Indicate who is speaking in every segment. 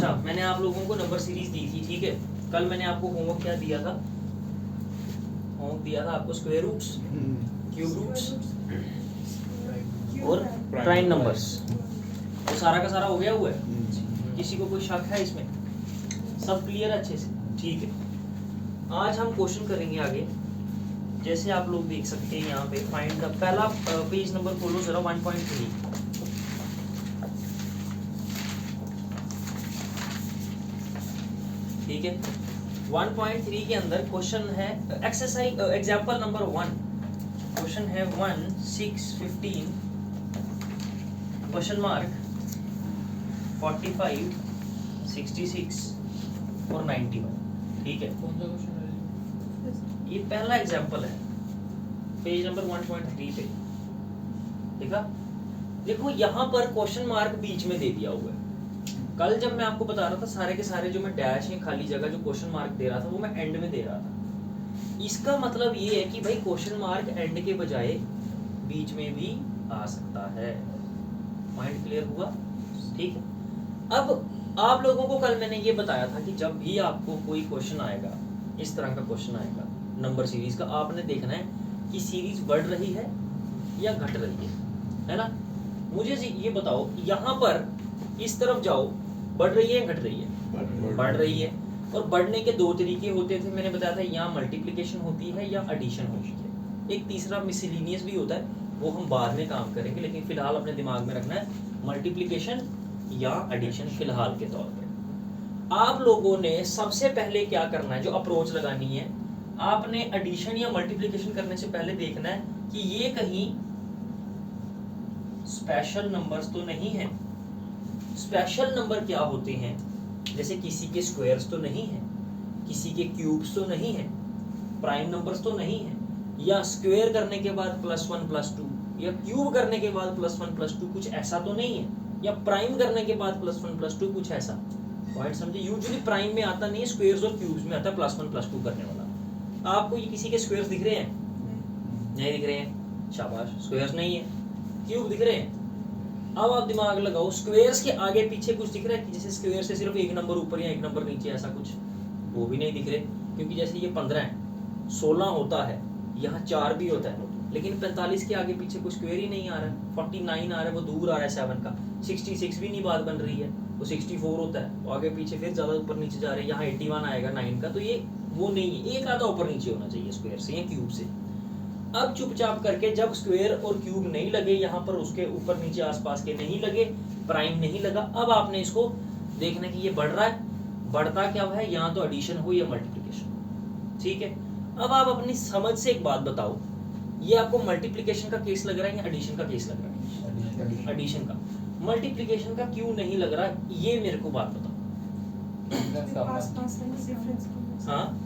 Speaker 1: अच्छा, मैंने आप लोगों को नंबर सीरीज दी थी, ठीक है। कल मैंने आपको होमवर्क क्या दिया था? होमवर्क दिया था आपको स्क्वायर रूट्स, क्यूब रूट्स और प्राइम नंबर्स। तो सारा का सारा हो गया हुआ है? किसी को कोई शक है इसमें? सब क्लियर है अच्छे से? ठीक है। आज हम क्वेश्चन करेंगे आगे। जैसे आप लोग देख सकते हैं यहाँ पे फाइंड द, पहला पेज नंबर खोलो जरा 1.3। ठीक है, 1.3 के अंदर क्वेश्चन है एक्सरसाइज एग्जांपल नंबर 1। क्वेश्चन है 1, 6, 15 क्वेश्चन मार्क 45, 66 और 91। ठीक है, ये पहला एग्जांपल है पेज नंबर 1.3 पे। ठीक है, देखो यहाँ पर क्वेश्चन मार्क बीच में दे दिया हुआ है। कल जब मैं आपको बता रहा था सारे के सारे जो मैं डैश या खाली जगह जो क्वेश्चन मार्क दे रहा था वो मैं एंड में दे रहा था। इसका मतलब ये है कि भाई क्वेश्चन मार्क एंड के बजाय बीच में भी आ सकता है। पॉइंट क्लियर हुआ? ठीक है। अब आप लोगों को कल मैंने ये बताया था कि जब भी आपको कोई क्वेश्चन आएगा, इस तरह का क्वेश्चन आएगा नंबर सीरीज का, आपने देखना है कि सीरीज बढ़ रही है या घट रही है ना। मुझे ये बताओ, यहाँ पर इस तरफ जाओ, बढ़ रही है या घट रही है? बढ़ रही है। और बढ़ने के दो तरीके होते थे, मैंने बताया था, यहाँ मल्टीप्लिकेशन होती है या एडिशन होती है। एक तीसरा मिसलिनियस भी होता है, वो हम बाद में काम करेंगे, लेकिन फिलहाल अपने दिमाग में रखना है मल्टीप्लिकेशन या एडिशन फिलहाल के तौर पे। आप लोगों ने सबसे पहले क्या करना है, जो अप्रोच लगानी है, आपने एडिशन या मल्टीप्लिकेशन करने से पहले देखना है कि ये कहीं स्पेशल नंबर्स तो नहीं है। स्पेशल नंबर क्या होते हैं? जैसे किसी के स्क्वायर्स तो नहीं है, किसी के क्यूब्स तो नहीं है, प्राइम नंबर्स तो नहीं है, या स्क्वायर करने के बाद +1 +2, या क्यूब करने के बाद +1 +2, कुछ ऐसा तो नहीं है, या प्राइम करने के बाद +1 +2, कुछ ऐसा। पॉइंट समझे? यूजुअली प्राइम में आता नहीं है, स्क्वायर्स और क्यूब्स में आता है +1 +2 करने वाला। आपको ये किसी के स्क्वायर्स दिख रहे हैं? नहीं दिख रहे हैं, शाबाश, स्क्वायर्स नहीं है। क्यूब दिख रहे हैं? अब आप दिमाग लगाओ, स्क्वायर्स के आगे पीछे कुछ दिख रहा है कि जैसे स्क्वायर से सिर्फ एक नंबर ऊपर या एक नंबर नीचे, ऐसा कुछ? वो भी नहीं दिख रहे, क्योंकि जैसे ये 15 है, 16 होता है, यहाँ 4 भी होता है, लेकिन 45 के आगे पीछे कुछ स्क्वायर ही नहीं आ रहा है। 49 आ रहा है, वो दूर आ रहा है 7 का। 66 भी नहीं बात बन रही है, वो 64 होता है, तो आगे पीछे फिर ज्यादा ऊपर नीचे जा रहे हैं। यहाँ 81 आएगा 9 का, तो ये वो नहीं है, एक आधा ऊपर नीचे होना चाहिए स्क्वायर से या क्यूब से। अब चुपचाप करके जब स्क्वायर और क्यूब नहीं लगे, यहाँ पर उसके ऊपर नीचे आसपास के नहीं लगे, प्राइम नहीं लगा, अब आपने इसको देखना कि ये बढ़ रहा है, बढ़ता क्या है, यहाँ तो एडिशन हो या मल्टीप्लिकेशन। ठीक है, अब आप अपनी समझ से एक बात बताओ, ये आपको मल्टीप्लिकेशन का केस लग रहा है या एडिशन का केस लग रहा है? एडिशन का। मल्टीप्लिकेशन का क्यों नहीं लग रहा, ये मेरे को बात बताओ। हाँ,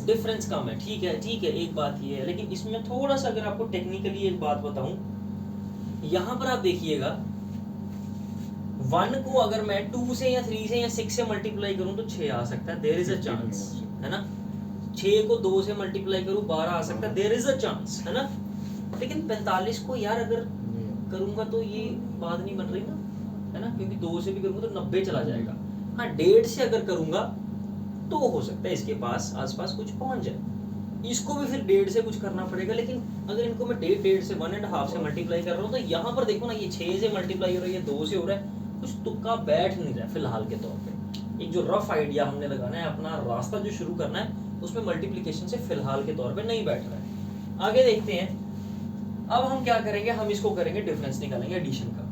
Speaker 1: डिफरेंस कम है, ठीक है, ठीक है, एक बात ये है, लेकिन इसमें थोड़ा सा अगर आपको टेक्निकली एक बात बताऊं, यहाँ पर आप देखिएगा 1 को अगर मैं 2 से या 3 से या 6 से मल्टीप्लाई करूं तो 6 आ सकता है, देयर इज अ चांस, है ना। 6 को 2 से मल्टीप्लाई करूं 12 आ सकता है, देयर इज अ चांस, है ना। लेकिन 45 को यार अगर करूंगा तो ये बात नहीं बन रही ना, है ना, क्योंकि 2 से भी करूंगा तो 90 चला जाएगा। हाँ, 1.5 से अगर करूंगा तो हो सकता है इसके पास आसपास कुछ पहुंच जाए। इसको भी फिर 1.5 से कुछ करना पड़ेगा, लेकिन अगर इनको मैं 1.5 से 1.5 से मल्टीप्लाई कर रहा हूँ तो यहाँ पर देखो ना, ये 6 से मल्टीप्लाई हो रहा है, ये 2 से हो रहा है, कुछ तुक्का बैठ नहीं रहा है फिलहाल के तौर पे। एक जो रफ आइडिया हमने लगाना है, अपना रास्ता जो शुरू करना है, उसमें मल्टीप्लिकेशन से फिलहाल के तौर पर नहीं बैठ रहा है। आगे देखते हैं, अब हम क्या करेंगे, हम इसको करेंगे डिफरेंस निकालेंगे एडिशन का।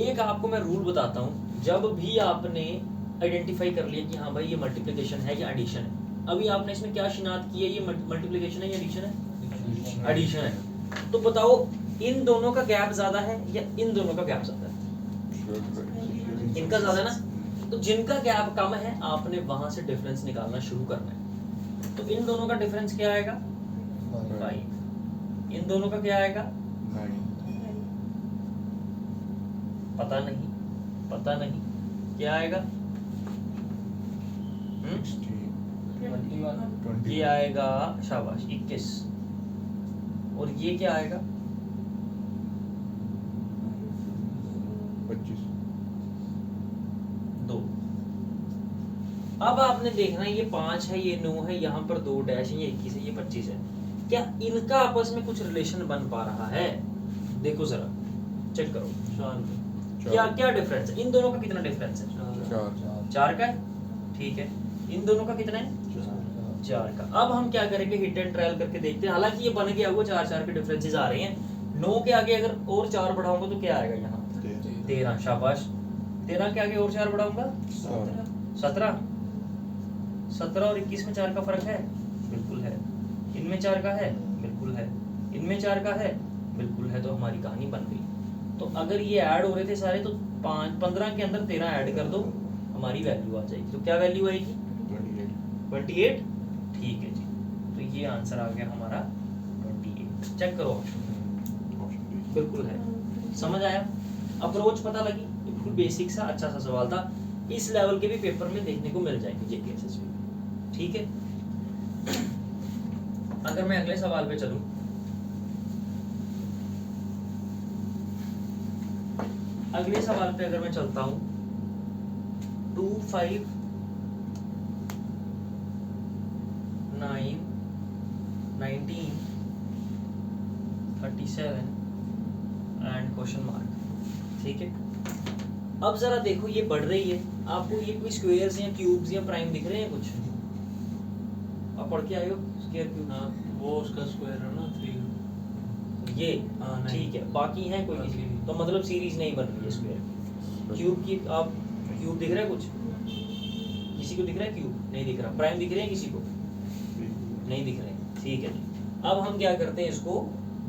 Speaker 1: एक आपको मैं रूल बताता हूँ, जब भी आपने आइडेंटिफाई कर लिया कि हाँ भाई ये मल्टीप्लिकेशन है या एडिशन है, अभी आपने इसमें क्या शिनाख्त की है, ये मल्टीप्लिकेशन है या एडिशन है? एडिशन है। तो बताओ इन दोनों का गैप ज्यादा है या इन दोनों का गैप ज्यादा है? इनका ज्यादा है ना। तो जिनका गैप कम है आपने वहां से डिफरेंस निकालना शुरू करना है। तो इन दोनों का डिफरेंस क्या आएगा? 5। इन दोनों का क्या आएगा?
Speaker 2: 9।
Speaker 1: पता नहीं, पता नहीं क्या आएगा।
Speaker 2: 21।
Speaker 1: ये आएगा, शाबाश, 21। और ये क्या आएगा?
Speaker 2: 25।
Speaker 1: 2। अब आपने देखना ये 5 है, ये 9 है, यहाँ पर 2 डैश है, ये 21 है, ये 25 है। क्या इनका आपस में कुछ रिलेशन बन पा रहा है? देखो जरा, चेक करो। क्या क्या डिफरेंस है? इन दोनों का कितना डिफरेंस है? 4 का है, ठीक है। इन दोनों का कितना है? 4 का। अब हम क्या करेंगे, हिट एंड ट्रायल करके देखते हैं। हालांकि ये बन गया हुआ 4 के डिफरेंसेस आ रहे हैं। 9 के आगे अगर और 4 बढ़ाऊंगा तो क्या आएगा यहाँ? 13। शाबाश। 13 के आगे और 4 बढ़ाऊंगा 17। 17 और 21 में 4 का फर्क है? बिल्कुल है। इनमें 4 का है? बिल्कुल है। इनमें 4 का है? बिल्कुल है। तो हमारी कहानी बन गई। तो अगर ये ऐड हो रहे थे सारे, तो 15 के अंदर 13 ऐड कर दो, हमारी वैल्यू आ जाएगी। तो क्या वैल्यू आएगी? 28। ठीक है जी। तो ये आंसर आ गया हमारा 28। चेक करो ऑप्शन, बिल्कुल है। समझ आया? अप्रोच पता लगी? बिल्कुल बेसिक सा अच्छा सा सवाल था। इस लेवल के भी पेपर में देखने को मिल जाएंगे जेकेएसएसबी। ठीक है। अगर मैं अगले सवाल पे चलूं, अगले सवाल पे अगर मैं चलता हूं, 2 5 9 19 37 एंड क्वेश्चन मार्क। ठीक है। अब जरा देखो, ये बढ़ रही है। आपको ये कोई स्क्वायर्स या क्यूब्स या प्राइम दिख रहे हैं कुछ? आप पढ़ के आए हो स्क्वायर क्यूब?
Speaker 2: हाँ, वो उसका स्क्वायर है ना 3।
Speaker 1: ये
Speaker 2: हाँ,
Speaker 1: ठीक है। बाकी है कोई किसी? तो मतलब सीरीज नहीं बन रही है स्क्वायर की। क्यूब की आप क्यूब दिख रहा है कुछ? किसी को दिख रहा है क्यूब? नहीं दिख रहा। प्राइम दिख रहे हैं किसी को? नहीं दिख रहे। ठीक है जी। अब हम क्या करते हैं, इसको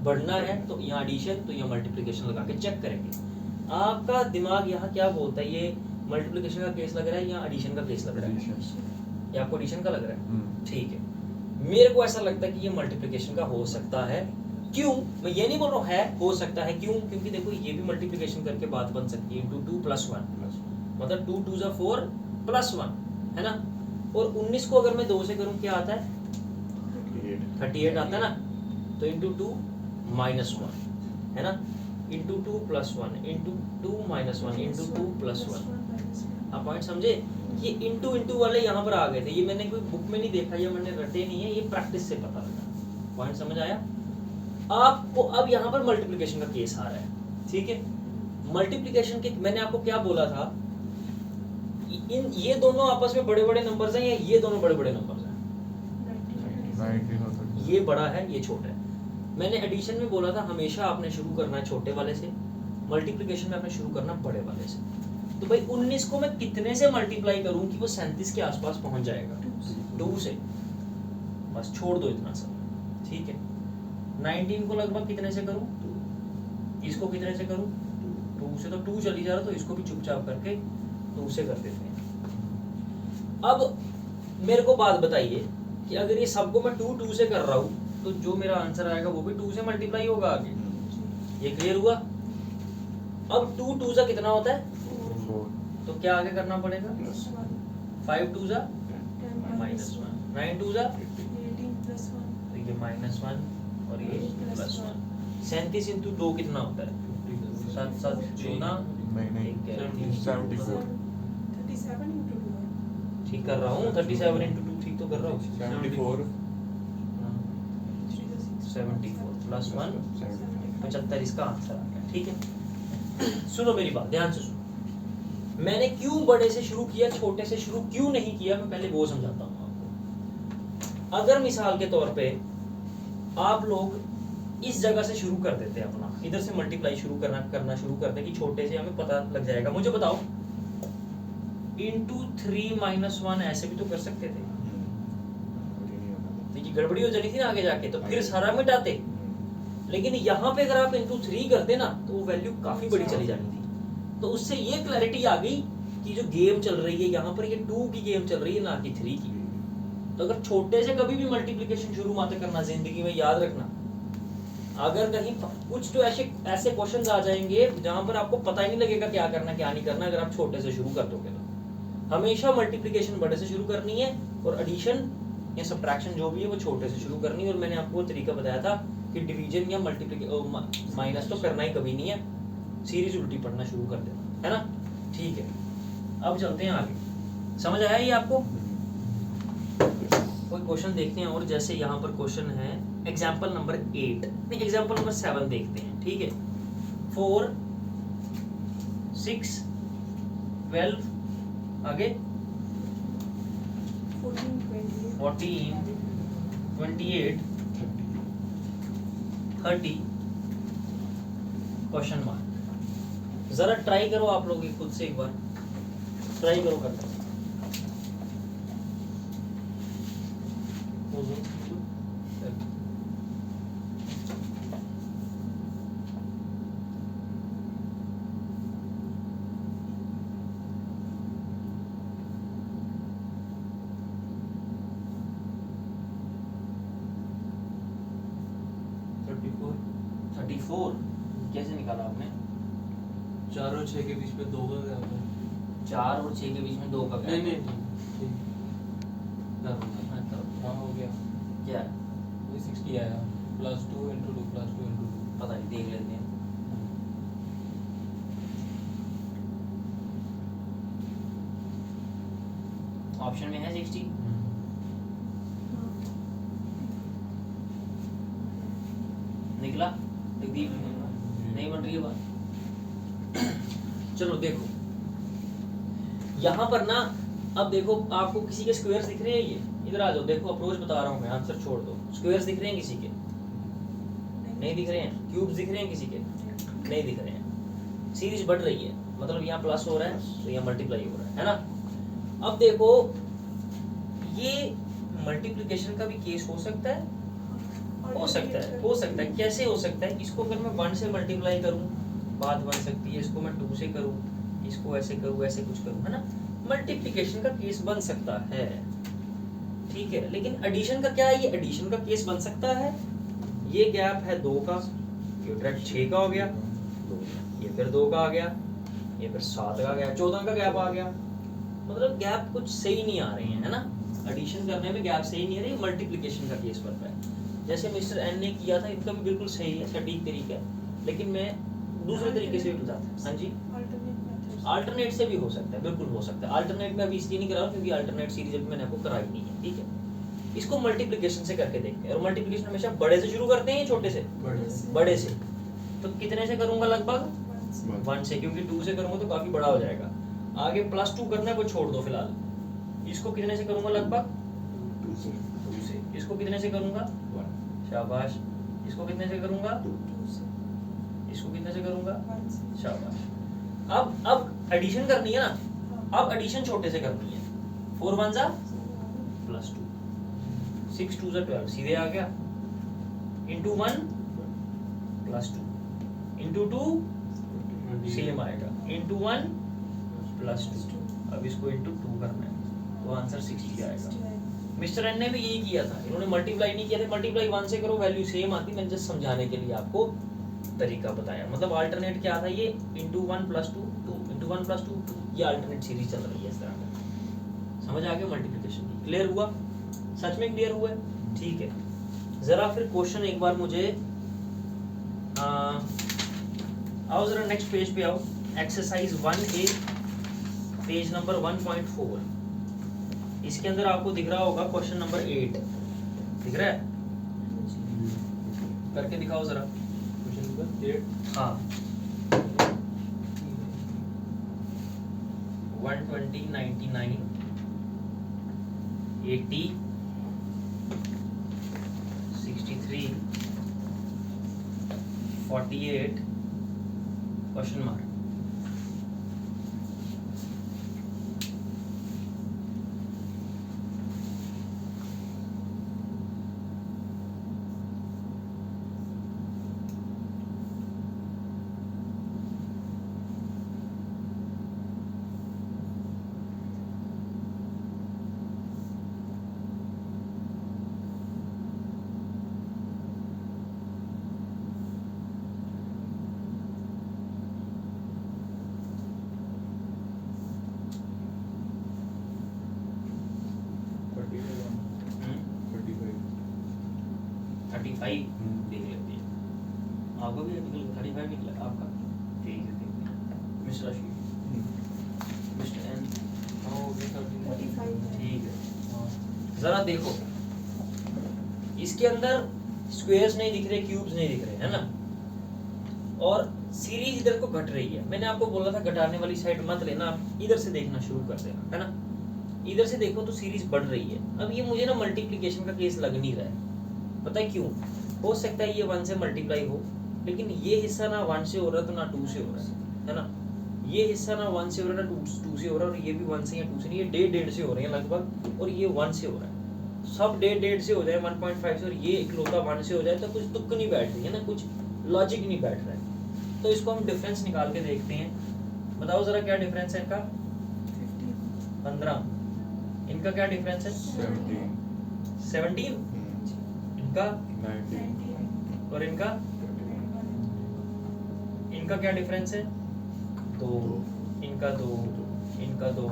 Speaker 1: बढ़ना है तो यहाँ एडिशन, तो यहाँ मल्टीप्लिकेशन लगा के चेक करेंगे। आपका दिमाग यहाँ क्या बोलता है, ये मल्टीप्लिकेशन का केस लग रहा है या एडिशन का केस लग रहा है? ये आपको एडिशन का लग रहा है? ठीक है। मेरे को ऐसा लगता है कि ये मल्टीप्लिकेशन का हो सकता है। क्यों? मैं ये नहीं बोल रहा हूँ, है, हो सकता है। क्यों? क्योंकि देखो ये भी मल्टीप्लिकेशन करके बात बन सकती है। 2 + 1 मतलब 2 2 4 + 1 है ना। और 19 को अगर मैं 2 से करूँ क्या आता है? 38 आता है ना। तो इंटू 2 - 1 है ना, इंटू 2 + 1 इंटू 2 - 1 इंटू 2 + 1। आप पॉइंट समझे? ये इंटू इंटू वाले यहाँ पर आ गए थे। ये मैंने कोई बुक में नहीं देखा या मैंने रटे नहीं है, ये प्रैक्टिस से पता लगा। पॉइंट समझ आया आपको? अब यहाँ पर मल्टीप्लिकेशन का केस आ रहा है। ठीक है। मल्टीप्लिकेशन के मैंने आपको क्या बोला था, इन ये दोनों आपस में बड़े बड़े नंबर्स हैं या ये दोनों बड़े बड़े नंबर्स हैं? ये बड़ा है, ये छोटा है। मैंने एडिशन में बोला था हमेशा आपने शुरू करना है छोटे वाले से, मल्टीप्लिकेशन में आपने शुरू करना बड़े वाले से। तो भाई 19 को मैं कितने से मल्टीप्लाई करूं कि वो 37 के आसपास पहुंच जाएगा? 2 से। बस छोड़ दो इतना सा। ठीक है। 19 को लगभग कितने से करूं? इसको कितने से करूं? 2 से। तो 2 चली जा रहा, तो इसको भी चुपचाप करके 2 से कर देते हैं। अब मेरे को बात बताइए कि अगर ये सबको मैं 2 2 से कर रहा हूं, तो जो मेरा आंसर आएगा वो भी 2 से मल्टीप्लाई होगा आगे। ये क्लियर हुआ? अब 2 2 सा कितना होता है?
Speaker 3: 4।
Speaker 1: तो क्या आगे करना पड़ेगा? 5 2 सा -1, 9 2 सा, तो ये -1 और ये +1। 37 इंटू 2 कितना होता है? 7 7 14
Speaker 3: 74।
Speaker 1: ठीक कर रहा हूँ। 37 इंटू 2 ठीक तो कर रहा हूँ।
Speaker 3: 74
Speaker 1: 74 + 1 75 इसका आंसर आ गया। ठीक है। सुनो मेरी बात ध्यान से सुनो। मैंने क्यों बड़े से शुरू किया, छोटे से शुरू क्यों नहीं किया, मैं पहले वो समझाता हूँ आपको। अगर मिसाल के तौर पे आप लोग इस जगह से शुरू कर देते हैं, अपना इधर से मल्टीप्लाई शुरू करना शुरू कर दें कि छोटे से हमें पता लग जाएगा। मुझे बताओ, इंटू 3 - 1 ऐसे भी तो कर सकते थे। देखिए गड़बड़ी हो जाती थी ना आगे जाके, तो फिर सारा मिटाते। लेकिन यहाँ पे अगर आप इंटू 3 करते ना, तो वो वैल्यू काफी बड़ी चली जाती थी। तो उससे ये क्लैरिटी आ गई कि जो गेम चल रही है यहाँ पर, ये 2 की गेम चल रही है ना कि 3 की। तो अगर छोटे से कभी भी मल्टीप्लिकेशन शुरू मत करना, जिंदगी में याद रखना। अगर कहीं कुछ तो ऐसे क्वेश्चंस आ जाएंगे जहां पर आपको पता ही नहीं लगेगा क्या करना क्या नहीं करना, अगर आप छोटे से शुरू कर दोगे तो। हमेशा मल्टीप्लिकेशन बड़े से शुरू करनी है और एडिशन या सब्ट्रैक्शन जो भी है वो छोटे से शुरू करनी है। और मैंने आपको तरीका बताया था कि डिवीजन या मल्टीप्लिकेशन माइनस तो करना ही कभी नहीं है, सीरीज उल्टी पढ़ना शुरू कर देना है ना। ठीक है। अब चलते हैं आगे। समझ आया ये आपको? कोई क्वेश्चन देखते हैं। और जैसे यहाँ पर क्वेश्चन है एग्जाम्पल नंबर 8, नहीं एग्जाम्पल नंबर 7 देखते हैं, ठीक है। 4 6 12 आगे 14 28 30 क्वेश्चन मार्क। जरा ट्राई करो आप लोग खुद से एक बार ट्राई करो करना। थर्टी फोर कैसे निकाला आपने?
Speaker 2: 4 और 6 के बीच में 2 का गैप है।
Speaker 1: 4 और 6 के बीच में 2 का
Speaker 2: नहीं
Speaker 1: gap है।
Speaker 2: नहीं हाँ हो गया।
Speaker 1: क्या है?
Speaker 2: ये 60 आया +2 × 2 +2 × 2।
Speaker 1: पता नहीं, देख लेते हैं। ऑप्शन में है 60। निकला? जगदीप नहीं बन रही है बात। चलो देखो यहाँ पर ना, अब देखो आपको किसी के स्क्वायर्स दिख रहे हैं, ये इधर आ जाओ, देखो अप्रोच बता रहा हूँ मैं, आंसर छोड़ दो। स्क्वायर्स दिख रहे हैं किसी के? नहीं दिख रहे हैं। क्यूब्स दिख रहे हैं किसी के? नहीं दिख रहे हैं। सीरीज बढ़ रही है, मतलब यहाँ प्लस हो रहा है तो यहाँ मल्टीप्लाई हो रहा है ना। अब देखो ये मल्टीप्लिकेशन का भी केस हो सकता है, हो सकता है, हो सकता है। कैसे हो सकता है? इसको अगर मैं 1 से मल्टीप्लाई करूं बात बन सकती है, इसको मैं 2 से करूं, इसको ऐसे करूं, ऐसे कुछ करूं, है ना। मल्टीप्लिकेशन का केस बन सकता है, ठीक है। लेकिन एडिशन का क्या है? ये एडिशन का केस बन सकता है। ये गैप है 2 का, ये डायरेक्ट 6 का हो गया, ये फिर 2 का आ गया, ये फिर 7 का आ गया, 14 का गैप आ गया। मतलब गैप कुछ सही नहीं आ रहे हैं, है ना। एडिशन करने में गैप सही नहीं आ रही, मल्टीप्लिकेशन का केस बन रहा है। जैसे मिस्टर एन ने किया था, इनका भी बिल्कुल सही है, सटीक तरीका है, लेकिन मैं दूसरे तरीके से भी बताता हूँ। हाँ जी, अल्टरनेट से भी हो सकता है, बिल्कुल हो सकता है। अल्टरनेट में अभी इसलिए नहीं करा क्योंकि अल्टरनेट सीरीज अभी मैंने आपको कराई नहीं है, ठीक है। इसको मल्टीप्लिकेशन से करके देखते हैं। और मल्टीप्लिकेशन हमेशा बड़े से शुरू करते हैं, छोटे से? बड़े से। तो कितने से करूंगा? लगभग 1 से, क्योंकि 2 से करूंगा तो काफी बड़ा हो जाएगा। आगे +2 करना है, वो छोड़ दो फिलहाल। इसको कितने से करूंगा? लगभग 2 से। इसको कितने से करूंगा? शाबाश। इसको कितने से करूंगा? 2 से। इसको कितने से करूंगा? 1 से। शाबाश। अब एडिशन करनी है ना, अब एडिशन छोटे से करनी है। 4 1 जा +2, 6 2 जा 12, सीधे आ गया। इंटू 1 +2, इंटू 2 सेम आएगा, इंटू 1 +2। अब इसको इंटू 2 करना है तो आंसर 60 आएगा। मिस्टर एन ने भी यही किया था, इन्होंने मल्टीप्लाई नहीं किया था। मल्टीप्लाई 1 से करो, वैल्यू सेम आती। मैंने जस्ट समझाने के लिए आपको तरीका बताया। मतलब अल्टरनेट क्या था? ये इंटू 1 +2 2, इंटू 1 +2 2, ये अल्टरनेट सीरीज चल रही है इस तरह का। समझ आ गया मल्टीप्लिकेशन की? क्लियर हुआ? सच में क्लियर हुआ है? ठीक है। जरा फिर क्वेश्चन एक बार मुझे आओ जरा नेक्स्ट पेज पे आओ। Exercise 1A page number 1.4। इसके अंदर आपको दिख रहा होगा क्वेश्चन नंबर 8 दिख रहा है? करके दिखाओ जरा।
Speaker 2: Question number 8।
Speaker 1: हाँ 120 99 80 63 48 क्वेश्चन मार्क। देख लेते हैं। आपका भी निकल 35 निकला आपका? ठीक है ठीक है। मिस्टर अश्विन, मिस्टर एन, ठीक है। जरा देखो इसके अंदर स्क्वायर्स नहीं दिख रहे, क्यूब्स नहीं दिख रहे, है ना, और सीरीज इधर को घट रही है। मैंने आपको बोला था घटाने वाली साइड मत लेना, आप इधर से देखना शुरू कर देना, है ना, इधर से देखो तो सीरीज बढ़ रही है। अब ये मुझे ना मल्टीप्लिकेशन का केस लग नहीं रहा है, पता है क्यों? हो सकता है ये 1 से मल्टीप्लाई हो, लेकिन ये हिस्सा ना 1 से हो रहा है तो ना 2 से हो रहा है ना, ये हिस्सा ना 1 से हो रहा है ना 2 से हो रहा है, और ये भी 1 से या 2 से नहीं, ये 1.5 से हो रहे हैं लगभग, और ये 1 से हो रहा है। सब 1.5 से हो जाए, 1.5 से, और ये इकलौता 1 से हो जाए तो कुछ तुक नहीं बैठ रही है ना, कुछ लॉजिक नहीं बैठ रहा है। तो इसको हम डिफरेंस निकाल के देखते हैं। बताओ जरा क्या डिफरेंस है इनका? 15। इनका क्या डिफरेंस है? 17। इनका
Speaker 3: 19
Speaker 1: और इनका इनका क्या डिफरेंस है? 2। इनका 2, इनका 2,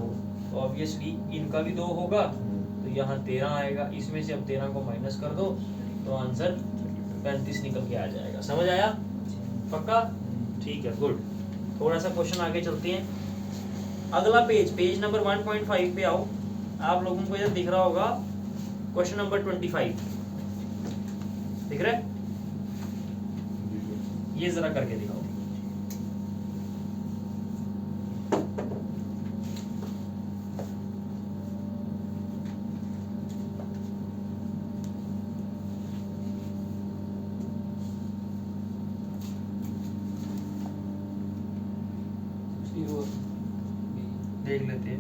Speaker 1: ऑब्वियसली इनका भी 2 होगा, तो यहाँ 13 आएगा। इसमें से अब 13 को माइनस कर दो तो आंसर 35 निकल के आ जाएगा। समझ आया? पक्का? ठीक है, गुड। थोड़ा सा क्वेश्चन आगे चलते हैं। अगला पेज नंबर 1.5 पे आओ। आप लोगों को इधर दिख रहा होगा क्वेश्चन नंबर 25, दिख रहा है? ये जरा करके दिखाओ। देख लेते हैं।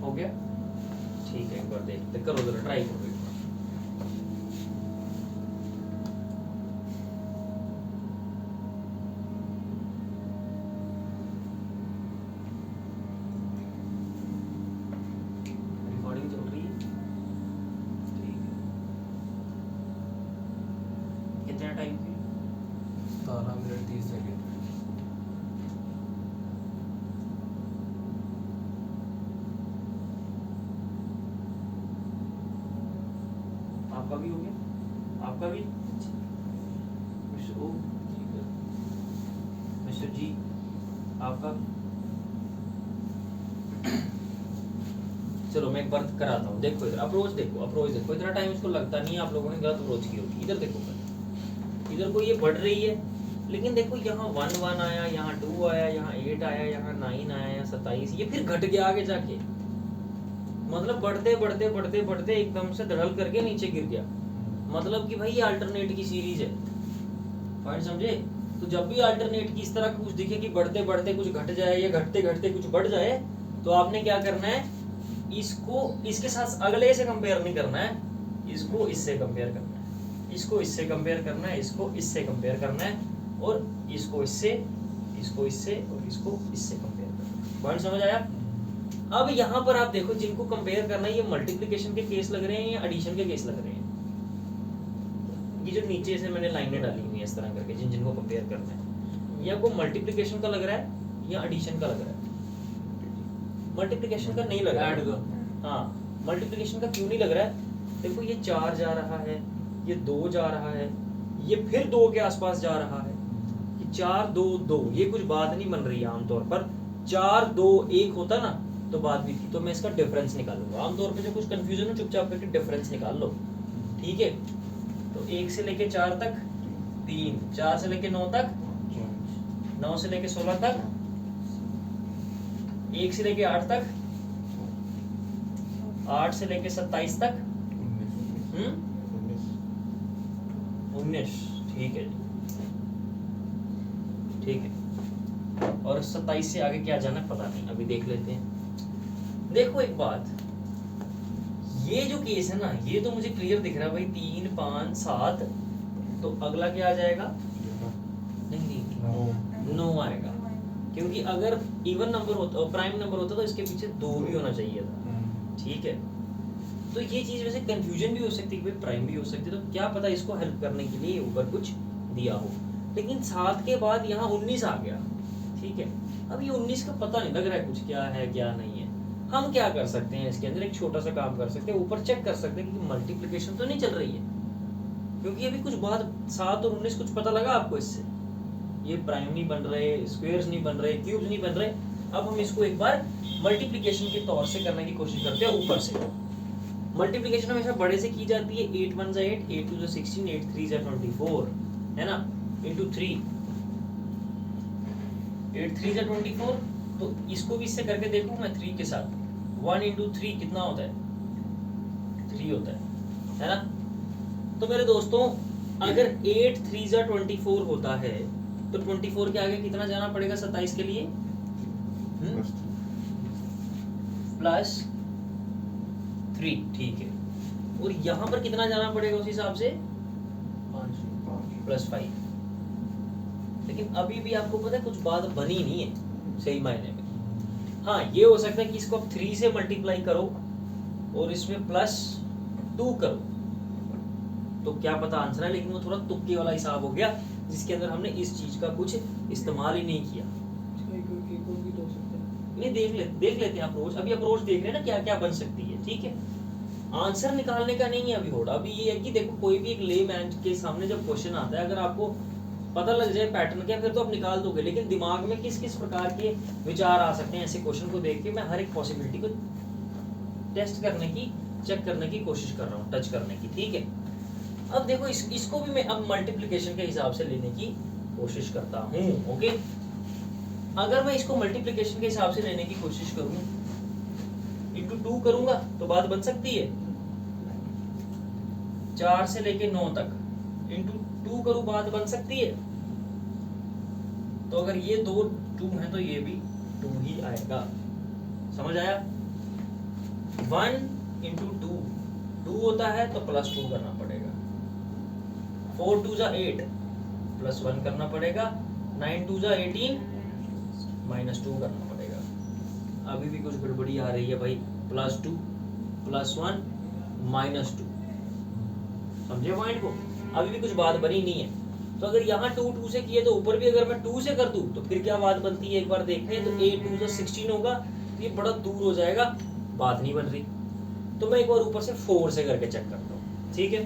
Speaker 1: हो गया? ठीक है, एक बार देखते, करो जरा, ट्राई करो एक बार। रिकॉर्डिंग चल रही है? ठीक है। कितना टाइम की?
Speaker 2: 17 मिनट 30 सेकंड।
Speaker 1: आपका भी हो गया? आपका भी? मिस्टर ओ, मिस्टर जी, आपका? चलो मैं एक बार कराता हूँ। देखो इधर अप्रोच देखो, अप्रोच देखो। इतना टाइम इसको लगता नहीं है, आप लोगों ने गलत अप्रोच की होगी। इधर देखो, इधर को ये बढ़ रही है, लेकिन देखो यहाँ 1 1 आया, यहाँ 2 आया, यहाँ 8 आया, यहाँ 9 आया, यहाँ 27, ये फिर घट गया आगे जाके। मतलब बढ़ते बढ़ते बढ़ते बढ़ते एकदम से धड़ल करके नीचे गिर गया। मतलब कि भाई ये अल्टरनेट की सीरीज है। पॉइंट समझे? तो जब भी अल्टरनेट की इस तरह कुछ दिखे कि बढ़ते बढ़ते कुछ घट जाए या घटते घटते कुछ बढ़ जाए, तो आपने क्या करना है, इसको इसके साथ अगले से कंपेयर नहीं करना है, इसको इससे कंपेयर करना है, इसको इससे कंपेयर करना है, इसको इससे कंपेयर करना है, और इसको इससे, इसको इससे, और इसको इससे कंपेयर करना है। पॉइंट समझ आया? अब यहाँ पर आप देखो, जिनको कंपेयर करना है, ये मल्टीप्लिकेशन के केस लग रहे हैं या एडिशन के केस लग रहे हैं? ये जो नीचे से मैंने लाइनें डाली हुई है इस तरह करके, जिनको कंपेयर करना है, ये आपको मल्टीप्लिकेशन का लग रहा है या एडिशन का लग रहा है? मल्टीप्लिकेशन का नहीं लग रहा है। हाँ, मल्टीप्लिकेशन का क्यों नहीं लग रहा है? देखो ये 4 जा रहा है, ये 2 जा रहा है, ये फिर 2 के आसपास जा रहा है, कि 4 2 2, ये कुछ बात नहीं बन रही है आमतौर पर। 4 2 1 होता ना तो बात भी थी। तो मैं इसका डिफरेंस निकालूंगा। आमतौर पे जो कुछ कंफ्यूजन हो, चुपचाप करके डिफरेंस निकाल लो, ठीक है? तो 1 से लेके 4 तक 3, 4 से लेके 9 तक, 9 से लेके 16 तक, 1 से लेके 8 तक, 8 से लेके 27 तक, 19। ठीक है जी, ठीक है। और 27 से आगे क्या जाना है पता नहीं, अभी देख लेते हैं। देखो एक बात, ये जो केस है ना, ये तो मुझे क्लियर दिख रहा है भाई, 3 5 7, तो अगला क्या आ जाएगा? नहीं 9 आएगा, क्योंकि अगर इवन नंबर होता, प्राइम नंबर होता, तो इसके पीछे 2 भी होना चाहिए था। ठीक है, तो ये चीज वैसे कंफ्यूजन भी हो सकती है कि भाई प्राइम भी हो सकती है, तो क्या पता इसको हेल्प करने के लिए ऊपर कुछ दिया हो। लेकिन 7 के बाद यहाँ 19 आ गया। ठीक है, अब ये 19 का पता नहीं लग रहा है कुछ क्या है क्या नहीं है। हम क्या कर सकते हैं इसके अंदर, एक छोटा सा काम कर सकते हैं, ऊपर चेक कर सकते हैं कि मल्टीप्लिकेशन तो नहीं चल रही है, क्योंकि अभी कुछ बहुत 7 और 19 कुछ पता लगा आपको इससे, ये प्राइम नहीं बन रहे, स्क्वायर्स नहीं बन रहे, क्यूब्स नहीं बन रहे। अब हम इसको एक बार मल्टीप्लिकेशन के तौर से करने की कोशिश करते हैं ऊपर से। मल्टीप्लिकेशन हमेशा बड़े से की जाती है, 8 1 8, 8 2 16, 8 3 24, है ना, इंटू 3, 8 3 24। तो इसको भी इससे करके देखूं मैं 3 के साथ, 1 इंटू 3 कितना होता है, 3 होता है ना। तो मेरे दोस्तों अगर 8 3 24 होता है तो 24 के आगे कितना जाना पड़ेगा 27 के लिए, प्लस 3, ठीक है। और यहाँ पर कितना जाना पड़ेगा उस हिसाब से, प्लस 5। लेकिन अभी भी आपको पता है कुछ बात बनी नहीं है सही मायने में। हाँ ये हो सकता है कि इसको आप 3 से मल्टीप्लाई करो और इसमें प्लस 2 करो तो क्या पता आंसर है, लेकिन वो थोड़ा तुक्के वाला हिसाब हो गया जिसके अंदर हमने इस चीज का कुछ इस्तेमाल ही नहीं किया। नहीं देख लेते हैं अप्रोच, अभी अप्रोच देख रहे हैं ना क्या क्या बन सकती है, ठीक है। आंसर निकालने का नहीं है अभी होड़ा, अभी ये है कि देखो कोई भी एक लेमैन के सामने जब क्वेश्चन आता है, अगर आपको पता लग जाए पैटर्न क्या, फिर तो आप निकाल दोगे, लेकिन दिमाग में किस किस प्रकार के विचार आ सकते हैं ऐसे क्वेश्चन को देख के मैं हर एक पॉसिबिलिटी को टेस्ट करने की, चेक करने की कोशिश कर रहा हूँ, टच करने की, ठीक है। अब देखो इसको भी मैं अब मल्टीप्लिकेशन के हिसाब से लेने की कोशिश करता हूँ, ओके। अगर मैं इसको मल्टीप्लिकेशन के हिसाब से लेने की कोशिश करूँ, इंटू 2 करूंगा तो बात बन सकती है, 4 से लेके 9 तक इंटू 2 करूं बात बन सकती है। तो अगर ये दो 2 है तो ये भी 2 ही आएगा, समझ आया। 1 इंटू 2 होता है तो प्लस 2 करना पड़ेगा, 4 2 8 प्लस 1 करना पड़ेगा, 9 2 18 माइनस 2 करना पड़ेगा। अभी भी कुछ गड़बड़ी आ रही है भाई, प्लस 2 प्लस 1 माइनस 2, समझे पॉइंट को, अभी भी कुछ बात बनी नहीं है। तो अगर यहाँ 2 2 से किए तो ऊपर भी अगर मैं 2 से कर दूं तो फिर क्या बात बनती है एक बार देखते हैं। तो 8 2 16 होगा, ये बड़ा दूर हो जाएगा, बात नहीं बन रही। तो मैं एक बार ऊपर से 4 से करके चेक करता हूँ, ठीक है।